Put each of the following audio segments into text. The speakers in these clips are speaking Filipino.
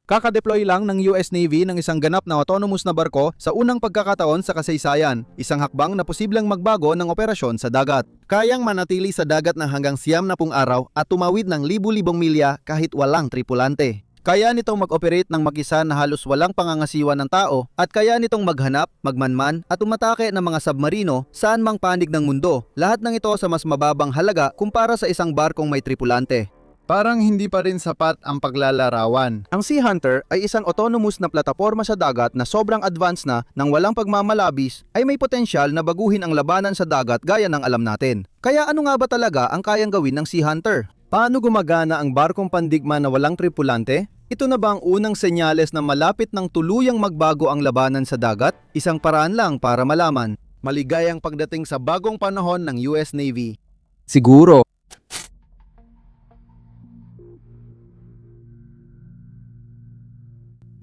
Kaka-deploy lang ng US Navy ng isang ganap na autonomous na barko sa unang pagkakataon sa kasaysayan, isang hakbang na posibleng magbago ng operasyon sa dagat. Kayang manatili sa dagat ng hanggang 90 araw at tumawid ng libu-libong milya kahit walang tripulante. Kaya nitong mag-operate ng mag-isa na halos walang pangangasiwa ng tao at kaya nitong maghanap, magmanman at umatake ng mga submarino saan mang panig ng mundo. Lahat ng ito sa mas mababang halaga kumpara sa isang barkong may tripulante. Parang hindi pa rin sapat ang paglalarawan. Ang Sea Hunter ay isang autonomous na plataporma sa dagat na sobrang advanced na nang walang pagmamalabis ay may potensyal na baguhin ang labanan sa dagat gaya ng alam natin. Kaya ano nga ba talaga ang kayang gawin ng Sea Hunter? Paano gumagana ang barkong pandigma na walang tripulante? Ito na ba ang unang senyales na malapit ng tuluyang magbago ang labanan sa dagat? Isang paraan lang para malaman. Maligayang pagdating sa bagong panahon ng US Navy. Siguro.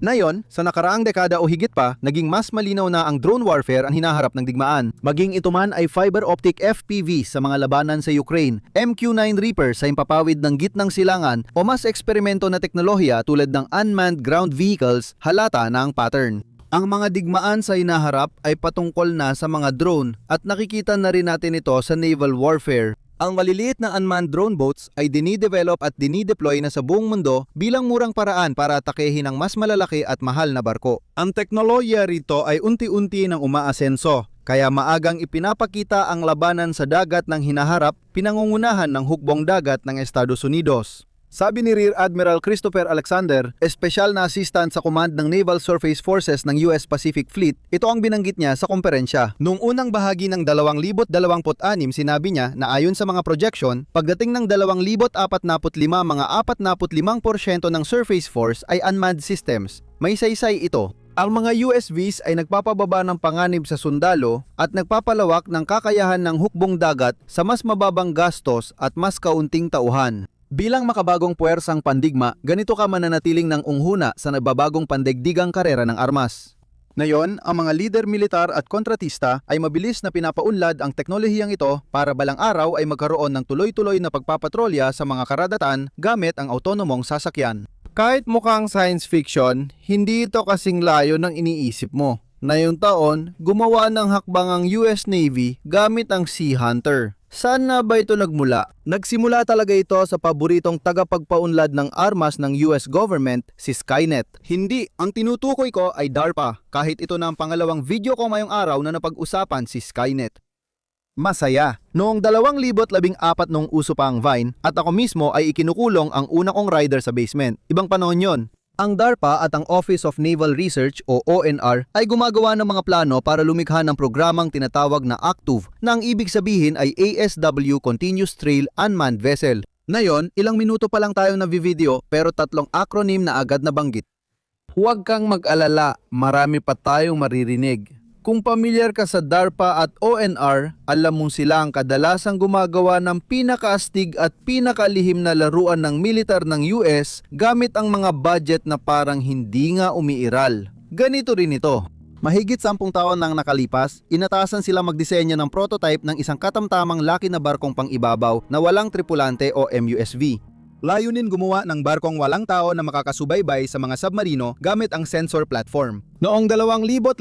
Ngayon, sa nakaraang dekada o higit pa, naging mas malinaw na ang drone warfare ang hinaharap ng digmaan. Maging ito man ay fiber optic FPV sa mga labanan sa Ukraine, MQ-9 Reaper sa impapawid ng gitnang silangan o mas eksperimento na teknolohiya tulad ng unmanned ground vehicles, halata na ang pattern. Ang mga digmaan sa hinaharap ay patungkol na sa mga drone at nakikita na rin natin ito sa naval warfare. Ang maliliit na unmanned drone boats ay dinidevelop at dinideploy na sa buong mundo bilang murang paraan para atakehin ang mas malalaki at mahal na barko. Ang teknolohiya rito ay unti-unti nang umaasenso, kaya maagang ipinapakita ang labanan sa dagat ng hinaharap pinangungunahan ng hukbong dagat ng Estados Unidos. Sabi ni Rear Admiral Christopher Alexander, espesyal na assistant sa command ng Naval Surface Forces ng US Pacific Fleet, ito ang binanggit niya sa komperensya. Noong unang bahagi ng 2026, sinabi niya na ayon sa mga projection, pagdating ng 2045, mga 45% ng surface force ay unmanned systems. May saysay ito. Ang mga USVs ay nagpapababa ng panganib sa sundalo at nagpapalawak ng kakayahan ng hukbong dagat sa mas mababang gastos at mas kaunting tauhan. Bilang makabagong puwersang pandigma, ganito ka mananatiling ng unghuna sa nagbabagong pandaigdigang karera ng armas. Ngayon, ang mga lider militar at kontratista ay mabilis na pinapaunlad ang teknolohiyang ito para balang araw ay magkaroon ng tuloy-tuloy na pagpapatrolya sa mga karadatan gamit ang autonomong sasakyan. Kahit mukhang science fiction, hindi ito kasing layo ng iniisip mo. Ngayong taon, gumawa ng hakbang ang US Navy gamit ang Sea Hunter. Saan na ba ito nagmula? Nagsimula talaga ito sa paboritong tagapagpaunlad ng armas ng US government, si Skynet. Hindi, ang tinutukoy ko ay DARPA, kahit ito na ang pangalawang video ko ngayong araw na napag-usapan si Skynet. Masaya. Noong 2014 noong uso pa ang Vine at ako mismo ay ikinukulong ang una kong rider sa basement. Ibang panahon yon. Ang DARPA at ang Office of Naval Research o ONR ay gumagawa ng mga plano para lumikha ng programang tinatawag na ACTUV na ang ibig sabihin ay ASW Continuous Trail Unmanned Vessel. Ngayon, ilang minuto pa lang tayong navivideo pero 3 acronym na agad nabanggit. Huwag kang mag-alala, marami pa tayong maririnig. Kung pamilyar ka sa DARPA at ONR, alam mong sila ang kadalasang gumagawa ng pinakaastig at pinakalihim na laruan ng militar ng US gamit ang mga budget na parang hindi nga umiiral. Ganito rin ito. Mahigit 10 taon nang nakalipas, inatasan sila magdisenyo ng prototype ng isang katamtamang laki na barkong pang-ibabaw na walang tripulante o MUSV. Layunin gumawa ng barkong walang tao na makakasubaybay sa mga submarino gamit ang sensor platform. Noong 2016,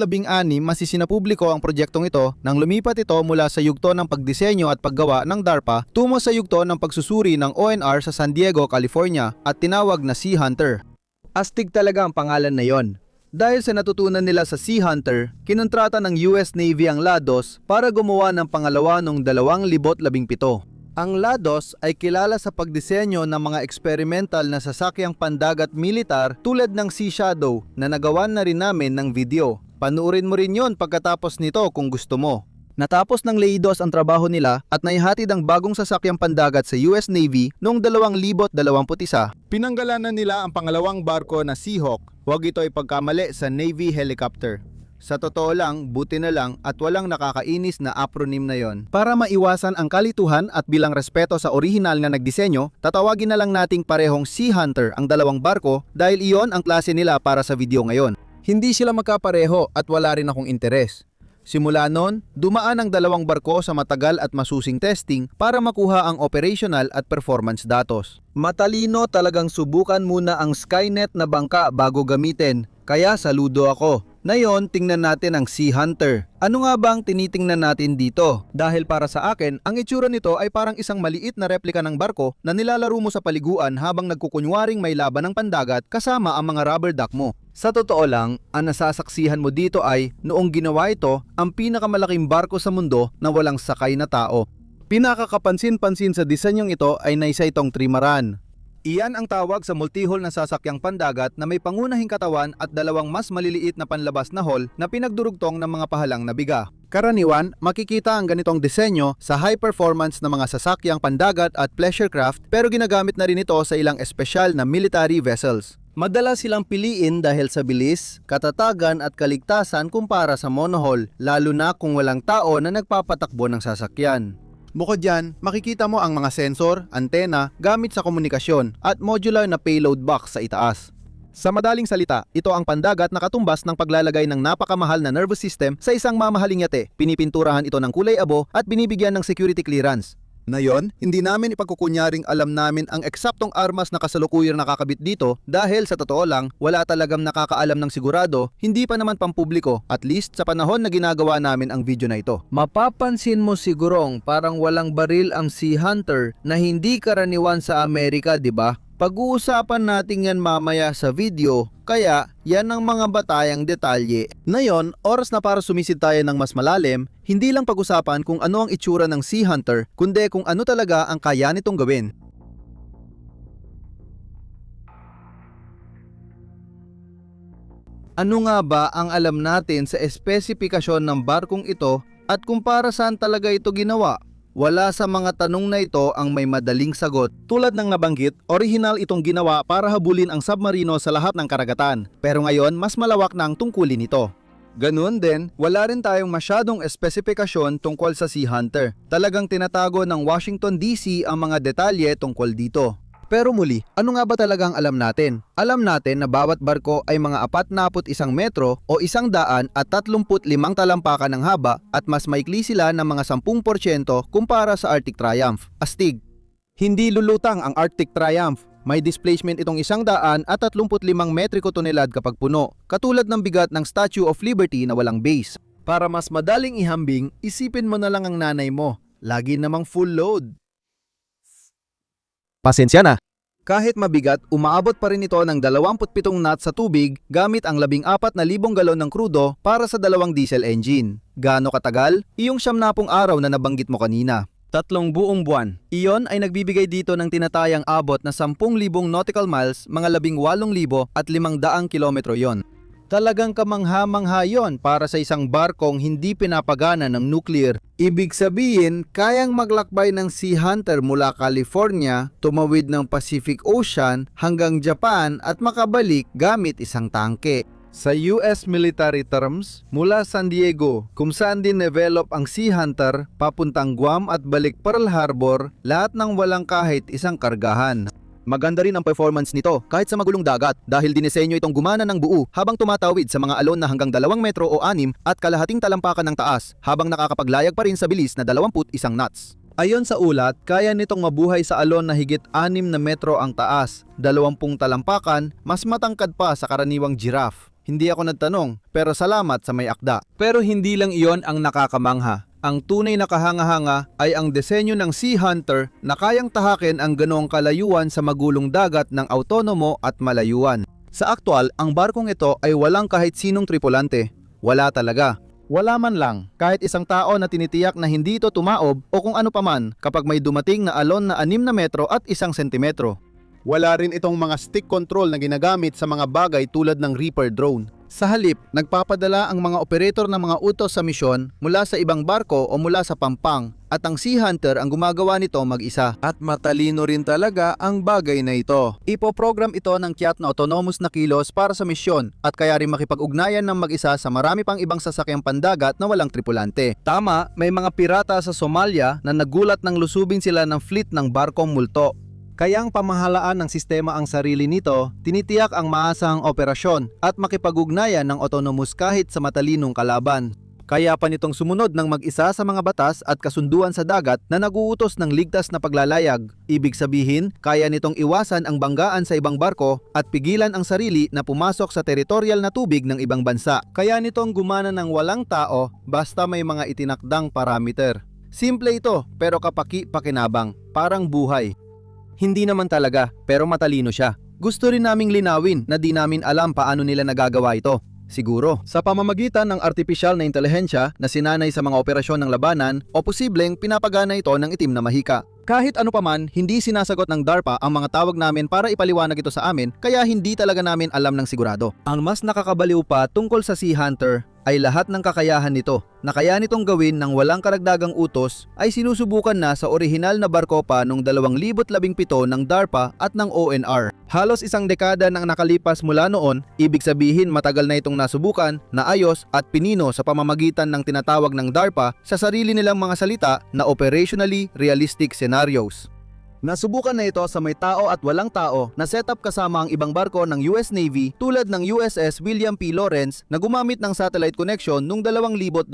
masisinapubliko ang projektong ito nang lumipat ito mula sa yugto ng pagdisenyo at paggawa ng DARPA tungo sa yugto ng pagsusuri ng ONR sa San Diego, California at tinawag na Sea Hunter. Astig talaga ang pangalan na yon. Dahil sa natutunan nila sa Sea Hunter, kinontrata ng US Navy ang LADOS para gumawa ng pangalawa noong 2017. Ang LADOS ay kilala sa pagdisenyo ng mga experimental na sasakyang pandagat militar tulad ng Sea Shadow na nagawan na rin namin ng video. Panuorin mo rin yon pagkatapos nito kung gusto mo. Natapos ng LADOS ang trabaho nila at naihatid ang bagong sasakyang pandagat sa US Navy noong 2021. Pinanggalanan nila ang pangalawang barko na Seahawk. Huwag ito ipagkamali sa Navy helicopter. Sa totoo lang, buti na lang at walang nakakainis na acronym na yon. Para maiwasan ang kalituhan at bilang respeto sa orihinal na nagdisenyo, tatawagin na lang nating parehong Sea Hunter ang dalawang barko dahil iyon ang klase nila para sa video ngayon. Hindi sila magkapareho at wala rin akong interes. Simula noon, dumaan ang dalawang barko sa matagal at masusing testing para makuha ang operational at performance datos. Matalino talagang subukan muna ang Skynet na bangka bago gamitin, kaya saludo ako. Ngayon, tingnan natin ang Sea Hunter. Ano nga bang tinitingnan natin dito? Dahil para sa akin, ang itsura nito ay parang isang maliit na replika ng barko na nilalaro mo sa paliguan habang nagkukunwaring may laban ng pandagat kasama ang mga rubber duck mo. Sa totoo lang, ang nasasaksihan mo dito ay noong ginawa ito, ang pinakamalaking barko sa mundo na walang sakay na tao. Pinakakapansin-pansin sa disenyong ito ay naisa itong trimaran. Iyan ang tawag sa multi-hull na sasakyang pandagat na may pangunahing katawan at dalawang mas maliliit na panlabas na hull na pinagdurugtong ng mga pahalang na biga. Karaniwan, makikita ang ganitong disenyo sa high-performance na mga sasakyang pandagat at pleasure craft pero ginagamit na rin ito sa ilang espesyal na military vessels. Madalas silang piliin dahil sa bilis, katatagan at kaligtasan kumpara sa monohull, lalo na kung walang tao na nagpapatakbo ng sasakyan. Bukod dyan, makikita mo ang mga sensor, antena, gamit sa komunikasyon at modular na payload box sa itaas. Sa madaling salita, ito ang pandagat na katumbas ng paglalagay ng napakamahal na nervous system sa isang mamahaling yate. Pinipinturahan ito ng kulay abo at binibigyan ng security clearance. Ngayon, hindi namin ipagkukunyaring alam namin ang eksaktong armas na kasalukuyang nakakabit dito dahil sa totoo lang, wala talagang nakakaalam ng sigurado, hindi pa naman pampubliko, at least sa panahon na ginagawa namin ang video na ito. Mapapansin mo sigurong parang walang baril ang Sea Hunter na hindi karaniwan sa Amerika, di ba? Pag-uusapan natin yan mamaya sa video, kaya yan ang mga batayang detalye. Ngayon, oras na para sumisid tayo ng mas malalim, hindi lang pag-usapan kung ano ang itsura ng Sea Hunter, kundi kung ano talaga ang kaya nitong gawin. Ano nga ba ang alam natin sa espesipikasyon ng barkong ito at kung para saan talaga ito ginawa? Wala sa mga tanong na ito ang may madaling sagot. Tulad ng nabanggit, original itong ginawa para habulin ang submarino sa lahat ng karagatan. Pero ngayon, mas malawak na ang tungkulin nito. Ganun din, wala rin tayong masyadong espesipikasyon tungkol sa Sea Hunter. Talagang tinatago ng Washington DC ang mga detalye tungkol dito. Pero muli, ano nga ba talagang alam natin? Alam natin na bawat barko ay mga 41 metro o 135 talampakan ng haba at mas maikli sila ng mga 10% kumpara sa Arctic Triumph. Astig! Hindi lulutang ang Arctic Triumph. May displacement itong 135 metriko tonelad kapag puno, katulad ng bigat ng Statue of Liberty na walang base. Para mas madaling ihambing, isipin mo na lang ang nanay mo. Lagi namang full load. Pasensya na. Kahit mabigat, umaabot pa rin ito ng 27 knots sa tubig gamit ang 14,000 galon ng krudo para sa 2 diesel engine. Gaano katagal? Iyong 70 araw na nabanggit mo kanina. 3 buong buwan. Iyon ay nagbibigay dito ng tinatayang abot na 10,000 nautical miles, mga 18,000 at 500 kilometro yon. Talagang kamangha-mangha yon para sa isang barkong hindi pinapagana ng nuclear. Ibig sabihin, kayang maglakbay ng Sea Hunter mula California, tumawid ng Pacific Ocean hanggang Japan at makabalik gamit isang tangke. Sa US military terms, mula San Diego, kung saan din develop ang Sea Hunter, papuntang Guam at balik Pearl Harbor, lahat ng walang kahit isang kargahan. Maganda rin ang performance nito kahit sa magulong dagat dahil dinisenyo itong gumana ng buo habang tumatawid sa mga alon na hanggang 2 metro o 6 at kalahating talampakan ng taas habang nakakapaglayag pa rin sa bilis na 21 knots. Ayon sa ulat, kaya nitong mabuhay sa alon na higit 6 na metro ang taas, 20 talampakan, mas matangkad pa sa karaniwang giraffe. Hindi ako nagtanong, pero salamat sa may akda. Pero hindi lang iyon ang nakakamangha. Ang tunay na kahanga-hanga ay ang disenyo ng Sea Hunter na kayang tahakin ang ganoong kalayuan sa magulong dagat ng autonomo at malayuan. Sa aktwal, ang barkong ito ay walang kahit sinong tripulante. Wala talaga. Wala man lang, kahit isang tao na tinitiyak na hindi ito tumaob o kung ano paman kapag may dumating na alon na 6 na metro at 1 sentimetro. Wala rin itong mga stick control na ginagamit sa mga bagay tulad ng Reaper drone. Sa halip, nagpapadala ang mga operator ng mga utos sa misyon mula sa ibang barko o mula sa pampang at ang Sea Hunter ang gumagawa nito mag-isa. At matalino rin talaga ang bagay na ito. Ipoprogram ito ng tiyak na autonomous na kilos para sa misyon at kaya rin makipag-ugnayan ng mag-isa sa marami pang ibang sasakyang pandagat na walang tripulante. Tama, may mga pirata sa Somalia na nagulat ng lusubin sila ng fleet ng barkong multo. Kaya ang pamahalaan ng sistema ang sarili nito, tinitiyak ang maasahang operasyon at makipag-ugnayan ng autonomous kahit sa matalinong kalaban. Kaya pa nitong sumunod ng mag-isa sa mga batas at kasunduan sa dagat na naguutos ng ligtas na paglalayag. Ibig sabihin, kaya nitong iwasan ang banggaan sa ibang barko at pigilan ang sarili na pumasok sa teritorial na tubig ng ibang bansa. Kaya nitong gumana ng walang tao basta may mga itinakdang parameter. Simple ito pero kapaki-pakinabang, parang buhay. Hindi naman talaga pero matalino siya. Gusto rin naming linawin na di namin alam paano nila nagagawa ito. Siguro, sa pamamagitan ng artipisyal na intelihensya na sinanay sa mga operasyon ng labanan o posibleng pinapagana ito ng itim na mahika. Kahit ano paman, hindi sinasagot ng DARPA ang mga tawag namin para ipaliwanag ito sa amin kaya hindi talaga namin alam ng sigurado. Ang mas nakakabaliw pa tungkol sa Sea Hunter ay lahat ng kakayahan nito na kaya nitong gawin ng walang karagdagang utos ay sinusubukan na sa orihinal na barko pa noong 2017 ng DARPA at ng ONR. Halos isang dekada nang nakalipas mula noon, ibig sabihin matagal na itong nasubukan, naayos at pinino sa pamamagitan ng tinatawag ng DARPA sa sarili nilang mga salita na operationally realistic scenarios. Nasubukan na ito sa may tao at walang tao na setup kasama ang ibang barko ng US Navy tulad ng USS William P. Lawrence na gumamit ng satellite connection noong 2022.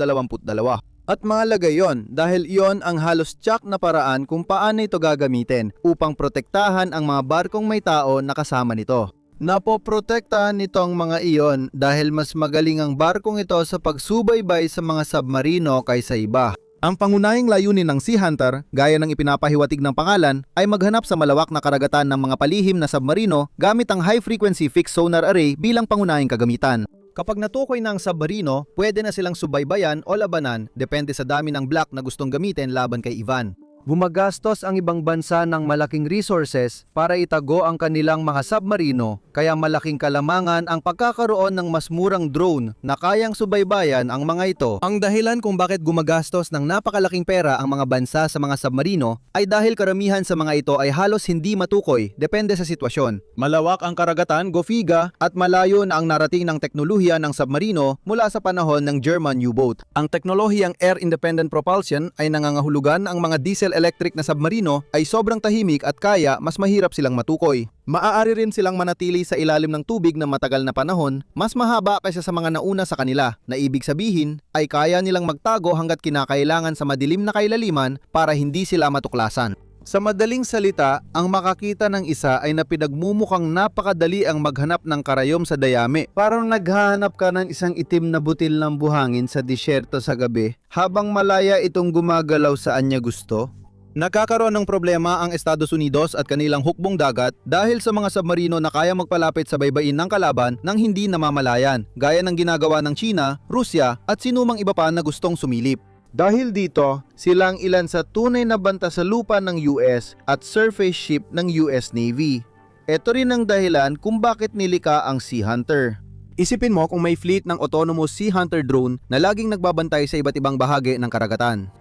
At mahalaga yon dahil iyon ang halos tiyak na paraan kung paano ito gagamitin upang protektahan ang mga barkong may tao na kasama nito. Napoprotektahan nito ang mga iyon dahil mas magaling ang barkong ito sa pagsubaybay sa mga submarino kaysa iba. Ang pangunahing layunin ng Sea Hunter, gaya ng ipinapahiwatig ng pangalan, ay maghanap sa malawak na karagatan ng mga palihim na submarino gamit ang high-frequency fixed sonar array bilang pangunahing kagamitan. Kapag natukoy na ang submarino, pwede na silang subaybayan o labanan depende sa dami ng block na gustong gamitin laban kay Ivan. Gumagastos ang ibang bansa ng malaking resources para itago ang kanilang mga submarino, kaya malaking kalamangan ang pagkakaroon ng mas murang drone na kayang subaybayan ang mga ito. Ang dahilan kung bakit gumagastos ng napakalaking pera ang mga bansa sa mga submarino ay dahil karamihan sa mga ito ay halos hindi matukoy, depende sa sitwasyon. Malawak ang karagatan, Gofiga, at malayo na ang narating ng teknolohiya ng submarino mula sa panahon ng German U-boat. Ang teknolohiyang air-independent propulsion ay nangangahulugan ang mga diesel electric na submarino ay sobrang tahimik at kaya mas mahirap silang matukoy. Maaari rin silang manatili sa ilalim ng tubig na matagal na panahon, mas mahaba kaysa sa mga nauna sa kanila, na ibig sabihin ay kaya nilang magtago hanggat kinakailangan sa madilim na kailaliman para hindi sila matuklasan. Sa madaling salita, ang makakita ng isa ay napinagmumukhang napakadali ang maghanap ng karayom sa dayami. Parang naghahanap ka ng isang itim na butil ng buhangin sa disyerto sa gabi habang malaya itong gumagalaw saan niya gusto. Nagkakaroon ng problema ang Estados Unidos at kanilang hukbong dagat dahil sa mga submarino na kaya magpalapit sa baybayin ng kalaban nang hindi namamalayan, gaya ng ginagawa ng China, Rusya at sinumang iba pa na gustong sumilip. Dahil dito, sila ang ilan sa tunay na banta sa lupa ng US at surface ship ng US Navy. Ito rin ang dahilan kung bakit nilika ang Sea Hunter. Isipin mo kung may fleet ng autonomous Sea Hunter drone na laging nagbabantay sa iba't ibang bahagi ng karagatan.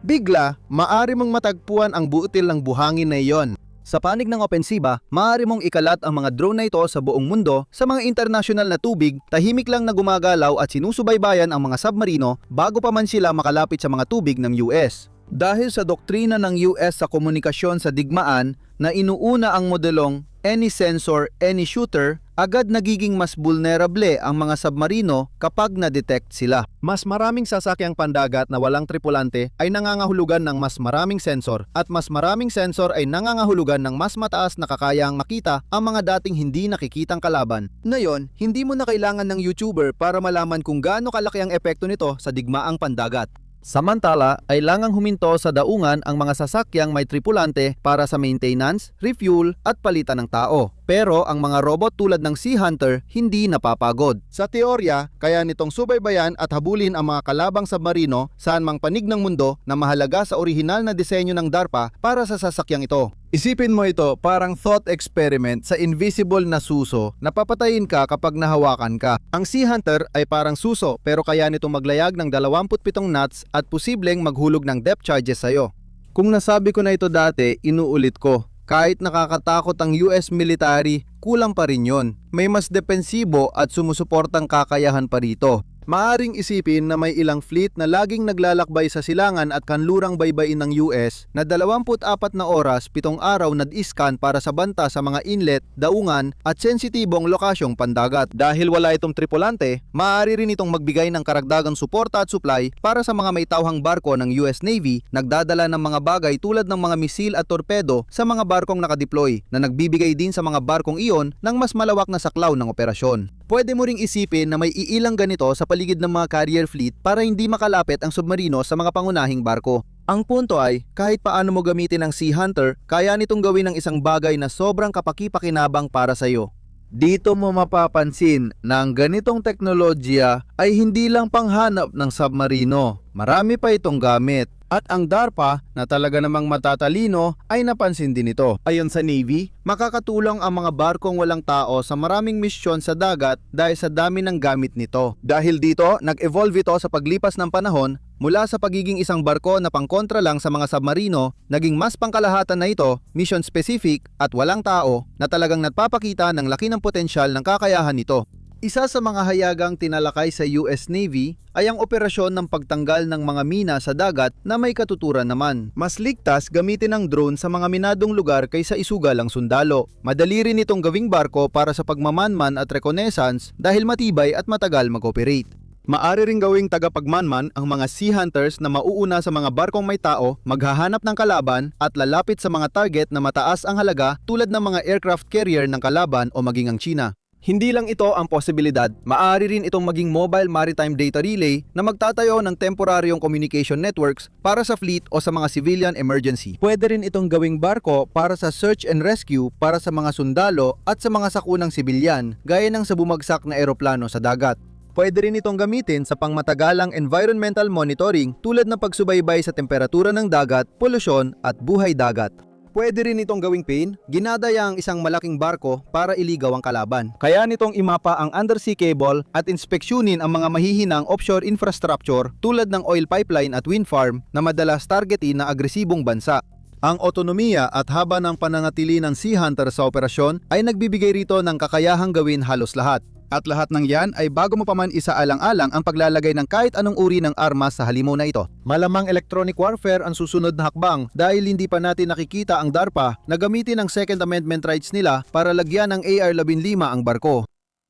Bigla, maaari mong matagpuan ang butil ng buhangin na iyon. Sa panig ng opensiba, maaari mong ikalat ang mga drone na ito sa buong mundo sa mga internasyonal na tubig, tahimik lang na gumagalaw at sinusubaybayan ang mga submarino bago pa man sila makalapit sa mga tubig ng US. Dahil sa doktrina ng US sa komunikasyon sa digmaan na inuuna ang modelong any sensor, any shooter, agad nagiging mas vulnerable ang mga submarino kapag na-detect sila. Mas maraming sasakyang pandagat na walang tripulante ay nangangahulugan ng mas maraming sensor at mas maraming sensor ay nangangahulugan ng mas mataas na kakayahang makita ang mga dating hindi nakikitang kalaban. Ngayon, hindi mo na kailangan ng YouTuber para malaman kung gaano kalaki ang epekto nito sa digmaang pandagat. Samantala, ay langang huminto sa daungan ang mga sasakyang may tripulante para sa maintenance, refuel at palitan ng tao. Pero ang mga robot tulad ng Sea Hunter hindi napapagod. Sa teorya, kaya nitong subaybayan at habulin ang mga kalabang submarino saan mang panig ng mundo na mahalaga sa orihinal na disenyo ng DARPA para sa sasakyang ito. Isipin mo ito parang thought experiment sa invisible na suso na papatayin ka kapag nahawakan ka. Ang Sea Hunter ay parang suso pero kaya nitong maglayag ng 27 knots at posibleng maghulog ng depth charges sa'yo. Kung nasabi ko na ito dati, inuulit ko. Kahit nakakatakot ang US military, kulang pa rin yon. May mas depensibo at sumusuportang kakayahan pa rito. Maaring isipin na may ilang fleet na laging naglalakbay sa silangan at kanlurang baybayin ng US na 24 na oras, 7 araw nad-iskan para sa banta sa mga inlet, daungan at sensitibong lokasyong pandagat. Dahil wala itong tripulante, maaari rin itong magbigay ng karagdagang suporta at supply para sa mga may tauhang barko ng US Navy, nagdadala ng mga bagay tulad ng mga misil at torpedo sa mga barkong nakadeploy na nagbibigay din sa mga barkong iyon ng mas malawak na saklaw ng operasyon. Pwede mo ring isipin na may iilang ganito sa paligid ng mga carrier fleet para hindi makalapit ang submarino sa mga pangunahing barko. Ang punto ay, kahit paano mo gamitin ang Sea Hunter, kaya nitong gawin ng isang bagay na sobrang kapaki-pakinabang para sa iyo. Dito mo mapapansin na ang ganitong teknolohiya ay hindi lang panghanap ng submarino. Marami pa itong gamit. At ang DARPA na talaga namang matatalino ay napansin din ito. Ayon sa Navy, makakatulong ang mga barkong walang tao sa maraming misyon sa dagat dahil sa dami ng gamit nito. Dahil dito, nag-evolve ito sa paglipas ng panahon mula sa pagiging isang barko na pangkontra lang sa mga submarino, naging mas pangkalahatan na ito, mission specific at walang tao na talagang nagpapakita ng laki ng potensyal ng kakayahan nito. Isa sa mga hayagang tinalakay sa US Navy ay ang operasyon ng pagtanggal ng mga mina sa dagat na may katuturan naman. Mas ligtas gamitin ang drone sa mga minadong lugar kaysa isugal ang sundalo. Madali rin itong gawing barko para sa pagmamanman at reconnaissance dahil matibay at matagal mag-operate. Maaari ring gawing tagapagmanman ang mga Sea Hunters na mauuna sa mga barkong may tao, maghahanap ng kalaban at lalapit sa mga target na mataas ang halaga tulad ng mga aircraft carrier ng kalaban o maging ang China. Hindi lang ito ang posibilidad, maaari rin itong maging mobile maritime data relay na magtatayo ng temporaryong communication networks para sa fleet o sa mga civilian emergency. Pwede rin itong gawing barko para sa search and rescue para sa mga sundalo at sa mga sakunang sibilyan, gaya ng sa bumagsak na eroplano sa dagat. Pwede rin itong gamitin sa pangmatagalang environmental monitoring tulad ng pagsubaybay sa temperatura ng dagat, polusyon at buhay dagat. Pwede rin itong gawing pain, ginadaya ang isang malaking barko para iligaw ang kalaban. Kaya nitong imapa ang undersea cable at inspeksyonin ang mga mahihinang offshore infrastructure tulad ng oil pipeline at wind farm na madalas targetin ng agresibong bansa. Ang otonomiya at haba ng pananatili ng Sea Hunter sa operasyon ay nagbibigay rito ng kakayahang gawin halos lahat. At lahat ng yan ay bago mo pa man isaalang-alang ang paglalagay ng kahit anong uri ng armas sa halimaw na ito. Malamang electronic warfare ang susunod na hakbang dahil hindi pa natin nakikita ang DARPA na gamitin ang Second Amendment rights nila para lagyan ng AR-15 ang barko.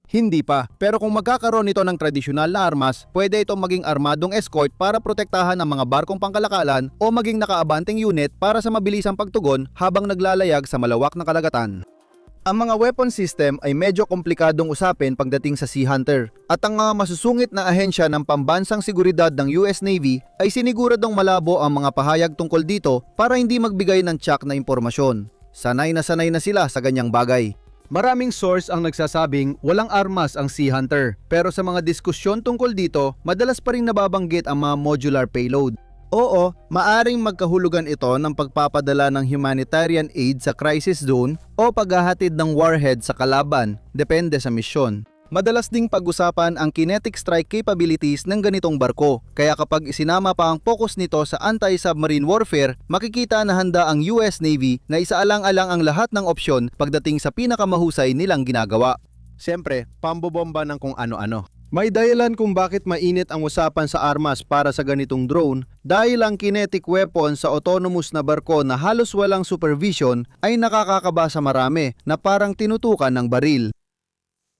Hindi pa, pero kung magkakaroon ito ng tradisyonal na armas, pwede itong maging armadong escort para protektahan ang mga barkong pangkalakalan o maging nakaabanting unit para sa mabilisang pagtugon habang naglalayag sa malawak na kalagatan. Ang mga weapon system ay medyo komplikadong usapin pagdating sa Sea Hunter at ang mga masusungit na ahensya ng pambansang seguridad ng US Navy ay siniguradong malabo ang mga pahayag tungkol dito para hindi magbigay ng tsak na impormasyon. Sanay na sila sa ganyang bagay. Maraming source ang nagsasabing walang armas ang Sea Hunter, pero sa mga diskusyon tungkol dito, madalas pa rin nababanggit ang mga modular payload. Oo, maaring magkahulugan ito ng pagpapadala ng humanitarian aid sa crisis zone o paghahatid ng warhead sa kalaban, depende sa misyon. Madalas ding pag-usapan ang kinetic strike capabilities ng ganitong barko, kaya kapag isinama pa ang focus nito sa anti-submarine warfare, makikita na handa ang US Navy na isaalang-alang ang lahat ng opsyon pagdating sa pinakamahusay nilang ginagawa. Siyempre, pambobomba ng kung ano-ano. May dahilan kung bakit mainit ang usapan sa armas para sa ganitong drone dahil ang kinetic weapon sa autonomous na barko na halos walang supervision ay nakakakaba sa marami na parang tinutukan ng baril.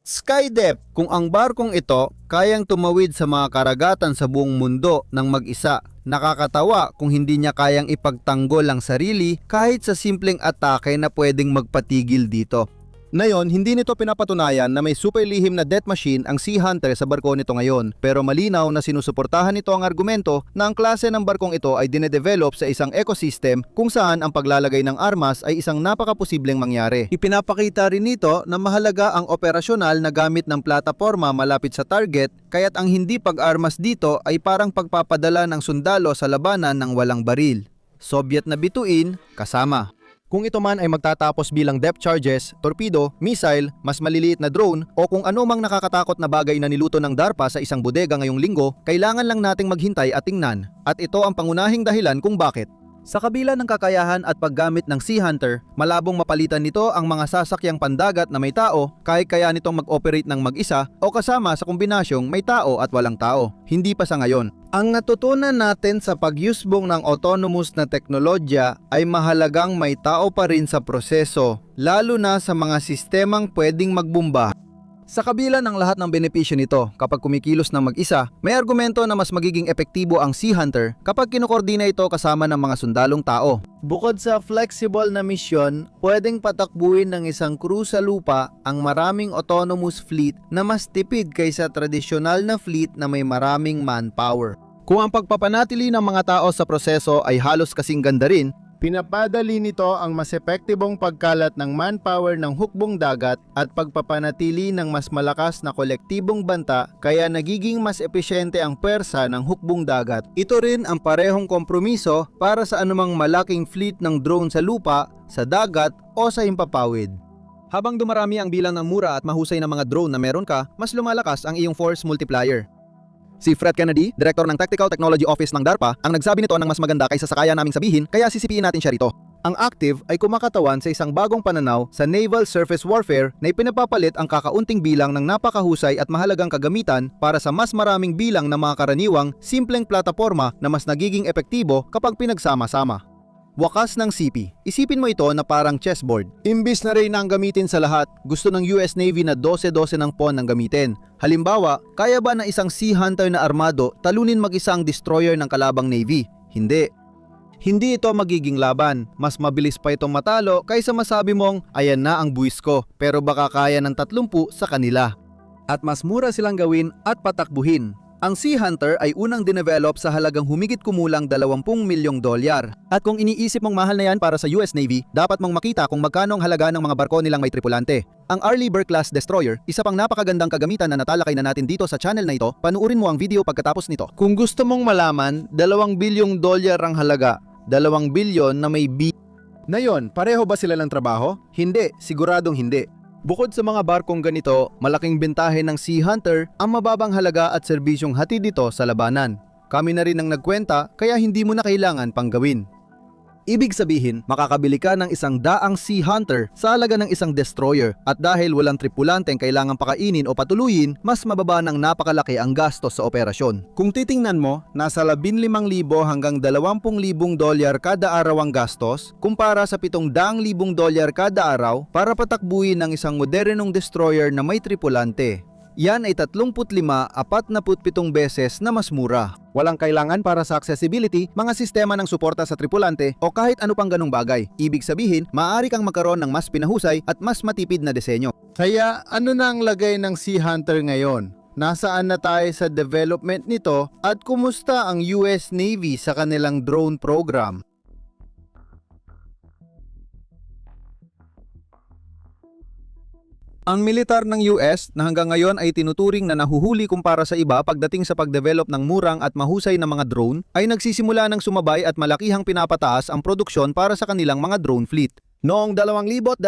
Skydepth, kung ang barkong ito kayang tumawid sa mga karagatan sa buong mundo ng mag-isa, nakakatawa kung hindi niya kayang ipagtanggol ang sarili kahit sa simpleng atake na pwedeng magpatigil dito. Ngayon, hindi nito pinapatunayan na may super lihim na death machine ang Sea Hunter sa barko nito ngayon, pero malinaw na sinusuportahan nito ang argumento na ang klase ng barkong ito ay dinedevelop sa isang ecosystem kung saan ang paglalagay ng armas ay isang napakaposibleng mangyari. Ipinapakita rin nito na mahalaga ang operasyonal na gamit ng plataporma malapit sa target, kaya't ang hindi pag-armas dito ay parang pagpapadala ng sundalo sa labanan ng walang baril. Soviet na bituin, kasama. Kung ito man ay magtatapos bilang depth charges, torpedo, missile, mas maliliit na drone o kung ano mang nakakatakot na bagay na niluto ng DARPA sa isang bodega ngayong linggo, kailangan lang nating maghintay at tingnan. At ito ang pangunahing dahilan kung bakit. Sa kabila ng kakayahan at paggamit ng Sea Hunter, malabong mapalitan nito ang mga sasakyang pandagat na may tao kahit kaya nitong mag-operate ng mag-isa o kasama sa kombinasyong may tao at walang tao. Hindi pa sa ngayon. Ang natutunan natin sa pagyusbong ng autonomous na teknolohiya ay mahalagang may tao pa rin sa proseso, lalo na sa mga sistemang pwedeng magbumba. Sa kabila ng lahat ng benepisyo nito, kapag kumikilos ng mag-isa, may argumento na mas magiging epektibo ang Sea Hunter kapag kinokordina ito kasama ng mga sundalong tao. Bukod sa flexible na misyon, pwedeng patakbuhin ng isang crew sa lupa ang maraming autonomous fleet na mas tipid kaysa tradisyonal na fleet na may maraming manpower. Kung ang pagpapanatili ng mga tao sa proseso ay halos kasing ganda rin, pinapadali nito ang mas epektibong pagkalat ng manpower ng hukbong dagat at pagpapanatili ng mas malakas na kolektibong banta kaya nagiging mas epesyente ang pwersa ng hukbong dagat. Ito rin ang parehong kompromiso para sa anumang malaking fleet ng drone sa lupa, sa dagat o sa himpapawid. Habang dumarami ang bilang ng mura at mahusay na mga drone na meron ka, mas lumalakas ang iyong force multiplier. Si Fred Kennedy, Director ng Tactical Technology Office ng DARPA, ang nagsabi nito ng mas maganda kaysa sa kaya naming sabihin, kaya sisipiin natin siya rito. Ang Active ay kumakatawan sa isang bagong pananaw sa naval surface warfare na ipinapapalit ang kakaunting bilang ng napakahusay at mahalagang kagamitan para sa mas maraming bilang ng mga karaniwang, simpleng plataporma na mas nagiging epektibo kapag pinagsama-sama. Wakas ng CP. Isipin mo ito na parang chessboard. Imbis na rin ang gamitin sa lahat, gusto ng US Navy na 12-12 ng pawn ang gamitin. Halimbawa, kaya ba na isang Sea Hunter na armado talunin mag-isa ang destroyer ng kalabang Navy? Hindi. Hindi ito magiging laban. Mas mabilis pa itong matalo kaysa masabi mong, ayan na ang buwis ko, pero baka kaya ng 30 sa kanila. At mas mura silang gawin at patakbuhin. Ang Sea Hunter ay unang dinevelop sa halagang humigit kumulang $20 milyong. At kung iniisip mong mahal na yan para sa US Navy, dapat mong makita kung magkano ang halaga ng mga barko nilang may tripulante. Ang Arleigh Burke-class destroyer, isa pang napakagandang kagamitan na natalakay na natin dito sa channel na ito, panuurin mo ang video pagkatapos nito. Kung gusto mong malaman, $2 bilyong ang halaga, 2 bilyon na may B. Na yon, pareho ba sila ng trabaho? Hindi, siguradong hindi. Bukod sa mga barkong ganito, malaking bentahe ng Sea Hunter ang mababang halaga at serbisyong hatid dito sa labanan. Kami na rin ang nagkwenta kaya hindi mo na kailangan pang gawin. Ibig sabihin, makakabili ka ng 100 Sea Hunter sa halaga ng isang destroyer at dahil walang tripulante ang kailangang pakainin o patuluyin, mas mababa ng napakalaki ang gastos sa operasyon. Kung titingnan mo, nasa $15,000 hanggang $20,000 kada araw ang gastos kumpara sa $700,000 kada araw para patakbuhin ng isang modernong destroyer na may tripulante. Yan ay 35-47 beses na mas mura. Walang kailangan para sa accessibility, mga sistema ng suporta sa tripulante o kahit ano pang ganong bagay. Ibig sabihin, maaari kang magkaroon ng mas pinahusay at mas matipid na disenyo. Kaya ano na ang lagay ng Sea Hunter ngayon? Nasaan na tayo sa development nito at kumusta ang US Navy sa kanilang drone program? Ang militar ng US na hanggang ngayon ay tinuturing na nahuhuli kumpara sa iba pagdating sa pagdevelop ng murang at mahusay na mga drone ay nagsisimula ng sumabay at malakihang pinapataas ang produksyon para sa kanilang mga drone fleet. Noong 2025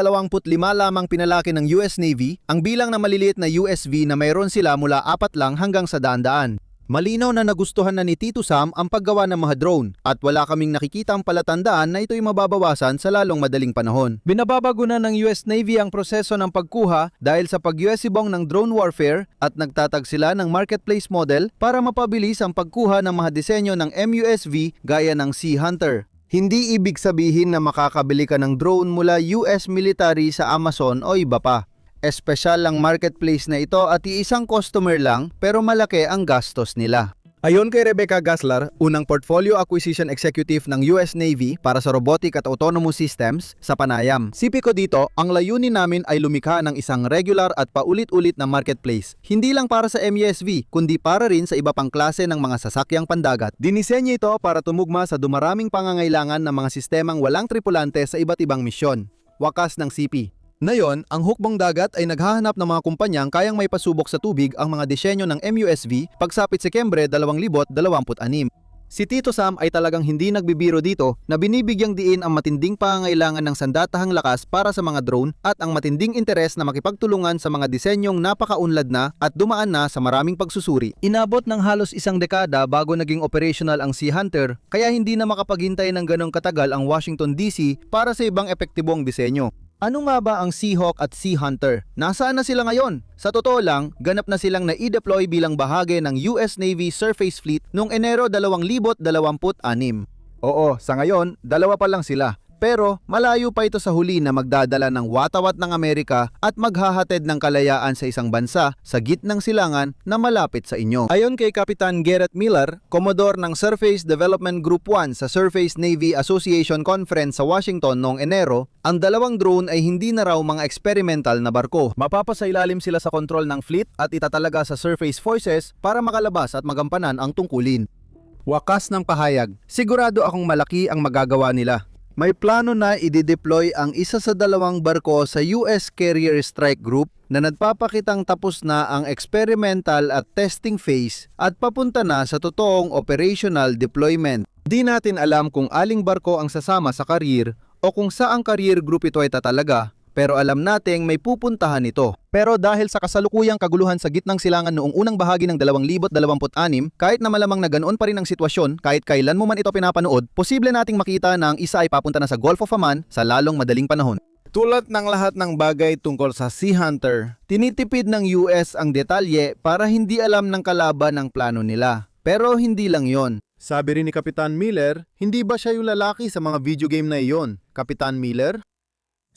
lamang pinalaki ng US Navy ang bilang na maliliit na USV na mayroon sila mula 4 lang hanggang sa daan-daan. Malinaw na nagustuhan na ni Tito Sam ang paggawa ng mga drone at wala kaming nakikitang palatandaan na ito'y mababawasan sa lalong madaling panahon. Binababago na ng US Navy ang proseso ng pagkuha dahil sa pag-USibong ng drone warfare at nagtatag sila ng marketplace model para mapabilis ang pagkuha ng mga disenyo ng MUSV gaya ng Sea Hunter. Hindi ibig sabihin na makakabili ka ng drone mula US military sa Amazon o iba pa. Espesyal ang marketplace na ito at iisang customer lang pero malaki ang gastos nila. Ayon kay Rebecca Gaslar, unang Portfolio Acquisition Executive ng US Navy para sa Robotic at Autonomous Systems sa Panayam. Sipi ko dito, ang layunin namin ay lumikha ng isang regular at paulit-ulit na marketplace. Hindi lang para sa MUSV, kundi para rin sa iba pang klase ng mga sasakyang pandagat. Dinisenyo ito para tumugma sa dumaraming pangangailangan ng mga sistemang walang tripulante sa iba't ibang misyon. Wakas ng CP. Ngayon, ang hukbong dagat ay naghahanap ng mga kumpanyang kayang may pasubok sa tubig ang mga disenyo ng MUSV pagsapit Setyembre 2026. Si Tito Sam ay talagang hindi nagbibiro dito na binibigyang diin ang matinding pangangailangan ng sandatahang lakas para sa mga drone at ang matinding interes na makipagtulungan sa mga disenyong napakaunlad na at dumaan na sa maraming pagsusuri. Inabot ng halos isang dekada bago naging operational ang Sea Hunter, kaya hindi na makapaghintay ng ganong katagal ang Washington DC para sa ibang epektibong disenyo. Ano nga ba ang Seahawk at Sea Hunter? Nasaan na sila ngayon? Sa totoo lang, ganap na silang na-deploy bilang bahagi ng US Navy Surface Fleet noong Enero 2026. Oo, sa ngayon, dalawa pa lang sila. Pero malayo pa ito sa huli na magdadala ng watawat ng Amerika at maghahatid ng kalayaan sa isang bansa sa gitnang silangan na malapit sa inyo. Ayon kay Kapitan Garrett Miller, Commodore ng Surface Development Group 1 sa Surface Navy Association Conference sa Washington noong Enero, ang dalawang drone ay hindi na raw mga experimental na barko. Mapapasailalim sila sa kontrol ng fleet at itatalaga sa surface forces para makalabas at magampanan ang tungkulin. Wakas ng pahayag, sigurado akong malaki ang magagawa nila. May plano na i-deploy ang isa sa dalawang barko sa US Carrier Strike Group na nagpapakitang tapos na ang experimental at testing phase at papunta na sa totoong operational deployment. Di natin alam kung aling barko ang sasama sa carrier o kung saang carrier group ito ay tatalaga, pero alam nating may pupuntahan ito. Pero dahil sa kasalukuyang kaguluhan sa gitnang silangan noong unang bahagi ng 2026, kahit na malamang na ganoon pa rin ang sitwasyon, kahit kailan mo man ito pinapanood, posible nating makita na ang isa ay papunta na sa Gulf of Oman sa lalong madaling panahon. Tulad ng lahat ng bagay tungkol sa Sea Hunter, tinitipid ng US ang detalye para hindi alam ng kalaban ang plano nila. Pero hindi lang yon. Sabi rin ni Kapitan Miller, hindi ba siya yung lalaki sa mga video game na iyon? Kapitan Miller?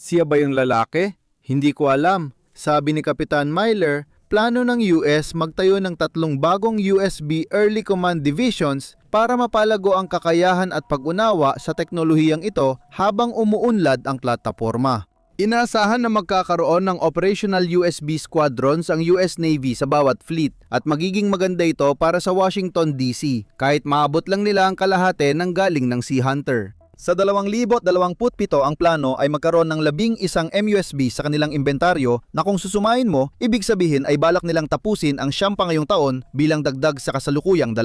Siya ba yung lalaki? Hindi ko alam. Sabi ni Kapitan Miller, plano ng US magtayo ng 3 bagong USB Early Command Divisions para mapalago ang kakayahan at pag-unawa sa teknolohiyang ito habang umuunlad ang plataporma. Inaasahan na magkakaroon ng operational USB squadrons ang US Navy sa bawat fleet at magiging maganda ito para sa Washington DC kahit maabot lang nila ang kalahati ng galing ng Sea Hunter. Sa 2027 ang plano ay magkaroon ng 11 MUSB sa kanilang inventaryo na kung susumahin mo, ibig sabihin ay balak nilang tapusin ang siyam pa ngayong taon bilang dagdag sa kasalukuyang 2.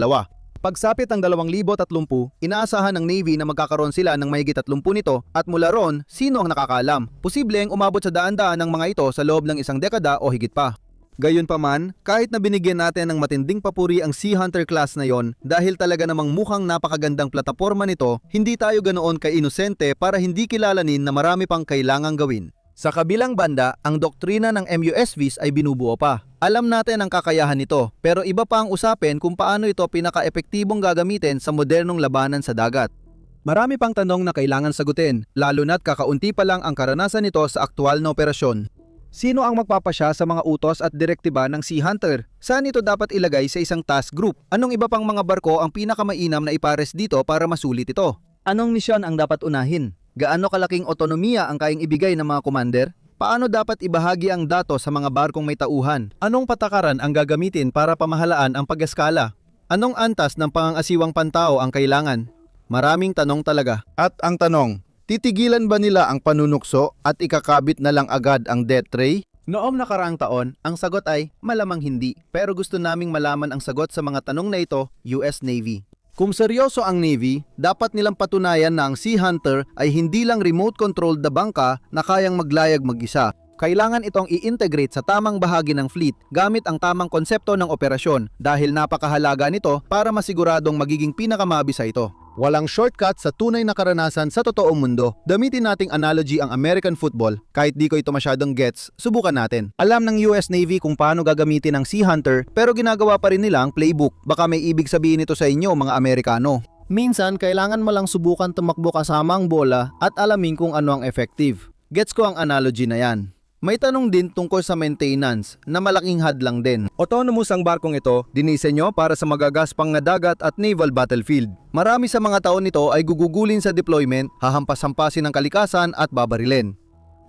Pagsapit ang 2030, inaasahan ng Navy na magkakaroon sila ng mahigit 30 nito at mula ron, sino ang nakakaalam? Posibleng umabot sa daan-daan ng mga ito sa loob ng isang dekada o higit pa. Gayunpaman, kahit na binigyan natin ng matinding papuri ang Sea Hunter class na yon dahil talaga namang mukhang napakagandang plataporma nito, hindi tayo ganoon ka-inosente para hindi kilalanin na marami pang kailangang gawin. Sa kabilang banda, ang doktrina ng MUSVs ay binubuo pa. Alam natin ang kakayahan nito, pero iba pa ang usapin kung paano ito pinaka-epektibong gagamitin sa modernong labanan sa dagat. Marami pang tanong na kailangan sagutin, lalo na't kakaunti pa lang ang karanasan nito sa aktual na operasyon. Sino ang magpapasya sa mga utos at direktiba ng Sea Hunter? Saan ito dapat ilagay sa isang task group? Anong iba pang mga barko ang pinakamainam na ipares dito para masulit ito? Anong misyon ang dapat unahin? Gaano kalaking otonomiya ang kayang ibigay ng mga commander? Paano dapat ibahagi ang datos sa mga barkong may tauhan? Anong patakaran ang gagamitin para pamahalaan ang pag-eskala? Anong antas ng pangangasiwang pantao ang kailangan? Maraming tanong talaga. At ang tanong, titigilan ba nila ang panunukso at ikakabit na lang agad ang death ray? Noong nakaraang taon, ang sagot ay malamang hindi. Pero gusto naming malaman ang sagot sa mga tanong na ito, US Navy. Kung seryoso ang Navy, dapat nilang patunayan na ang Sea Hunter ay hindi lang remote-controlled na bangka na kayang maglayag mag-isa. Kailangan itong i-integrate sa tamang bahagi ng fleet gamit ang tamang konsepto ng operasyon dahil napakahalaga nito para masiguradong magiging pinakamabisa ito. Walang shortcut sa tunay na karanasan sa totoong mundo. Gamitin nating analogy ang American football. Kahit di ko ito masyadong gets, subukan natin. Alam ng US Navy kung paano gagamitin ang Sea Hunter pero ginagawa pa rin nila ang playbook. Baka may ibig sabihin ito sa inyo mga Amerikano. Minsan, kailangan mo lang subukan tumakbo kasama ang bola at alamin kung ano ang effective. Gets ko ang analogy na yan. May tanong din tungkol sa maintenance na malaking hadlang din. Autonomous ang barkong ito, dinisenyo para sa magagaspang na dagat at naval battlefield. Marami sa mga taon nito ay gugugulin sa deployment, hahampas-hampasin ng kalikasan at babarilin.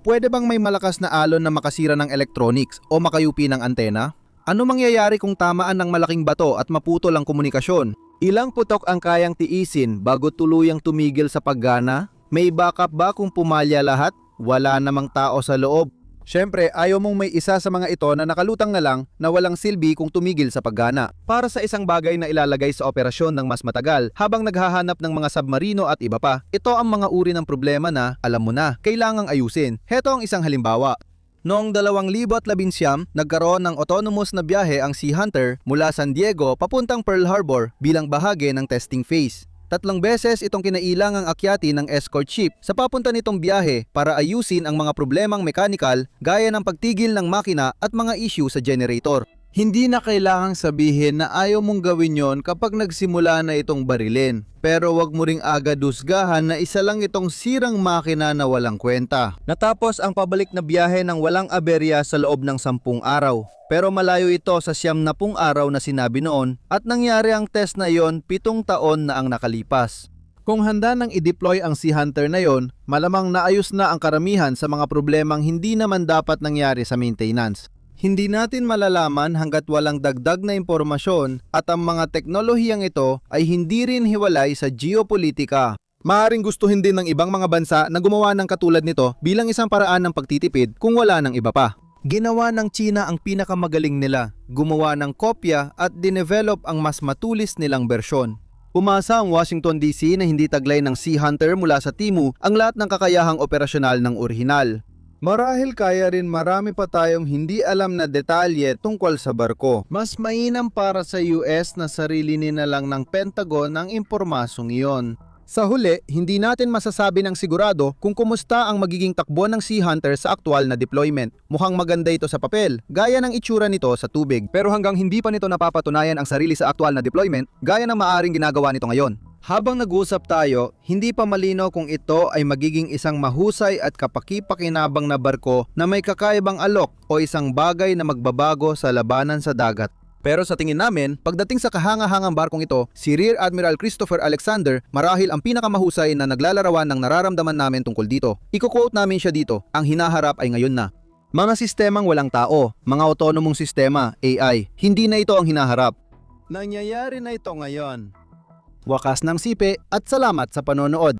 Pwede bang may malakas na alon na makasira ng electronics o makayupi ng antena? Ano mangyayari kung tamaan ng malaking bato at maputol ang komunikasyon? Ilang putok ang kayang tiisin bago tuluyang tumigil sa paggana? May backup ba kung pumalya lahat? Wala namang tao sa loob. Siyempre, ayaw mong may isa sa mga ito na nakalutang na lang na walang silbi kung tumigil sa paggana. Para sa isang bagay na ilalagay sa operasyon ng mas matagal habang naghahanap ng mga submarino at iba pa, ito ang mga uri ng problema na, alam mo na, kailangang ayusin. Heto ang isang halimbawa. Noong 2011, nagkaroon ng autonomous na biyahe ang Sea Hunter mula San Diego papuntang Pearl Harbor bilang bahagi ng testing phase. 3 beses itong kinailangang akyati ng escort ship sa papunta nitong biyahe para ayusin ang mga problemang mekanikal gaya ng pagtigil ng makina at mga issue sa generator. Hindi na kailangang sabihin na ayaw mong gawin yon kapag nagsimula na itong barilin. Pero wag mo ring agad husgahan na isa lang itong sirang makina na walang kwenta. Natapos ang pabalik na biyahe ng walang aberya sa loob ng 10 araw. Pero malayo ito sa 70 araw na sinabi noon at nangyari ang test na iyon 7 taon na ang nakalipas. Kung handa nang i-deploy ang Sea Hunter na yon, malamang naayos na ang karamihan sa mga problemang hindi naman dapat nangyari sa maintenance. Hindi natin malalaman hanggat walang dagdag na impormasyon at ang mga teknolohiyang ito ay hindi rin hiwalay sa geopolitika. Maaring gustuhin din ng ibang mga bansa na gumawa ng katulad nito bilang isang paraan ng pagtitipid kung wala ng iba pa. Ginawa ng China ang pinakamagaling nila, gumawa ng kopya at dinevelop ang mas matulis nilang bersyon. Umasa ang Washington DC na hindi taglay ng Sea Hunter mula sa Timu ang lahat ng kakayahang operasyonal ng orihinal. Marahil kaya rin marami pa tayong hindi alam na detalye tungkol sa barko. Mas mainam para sa US na sarili nila lang ng Pentagon ang impormasyong iyon. Sa huli, hindi natin masasabi ng sigurado kung kumusta ang magiging takbo ng Sea Hunter sa aktual na deployment. Mukhang maganda ito sa papel, gaya ng itsura nito sa tubig. Pero hanggang hindi pa nito napapatunayan ang sarili sa aktual na deployment, gaya ng maaring ginagawa nito ngayon. Habang nag-uusap tayo, hindi pa malino kung ito ay magiging isang mahusay at kapaki-pakinabang na barko na may kakaibang alok o isang bagay na magbabago sa labanan sa dagat. Pero sa tingin namin, pagdating sa kahanga-hangang barkong ito, si Rear Admiral Christopher Alexander marahil ang pinakamahusay na naglalarawan ng nararamdaman namin tungkol dito. Iko-quote namin siya dito, ang hinaharap ay ngayon na. Mga sistemang walang tao, mga autonomong sistema, AI, hindi na ito ang hinaharap. Nangyayari na ito ngayon. Wakas ng sipi at salamat sa panonood.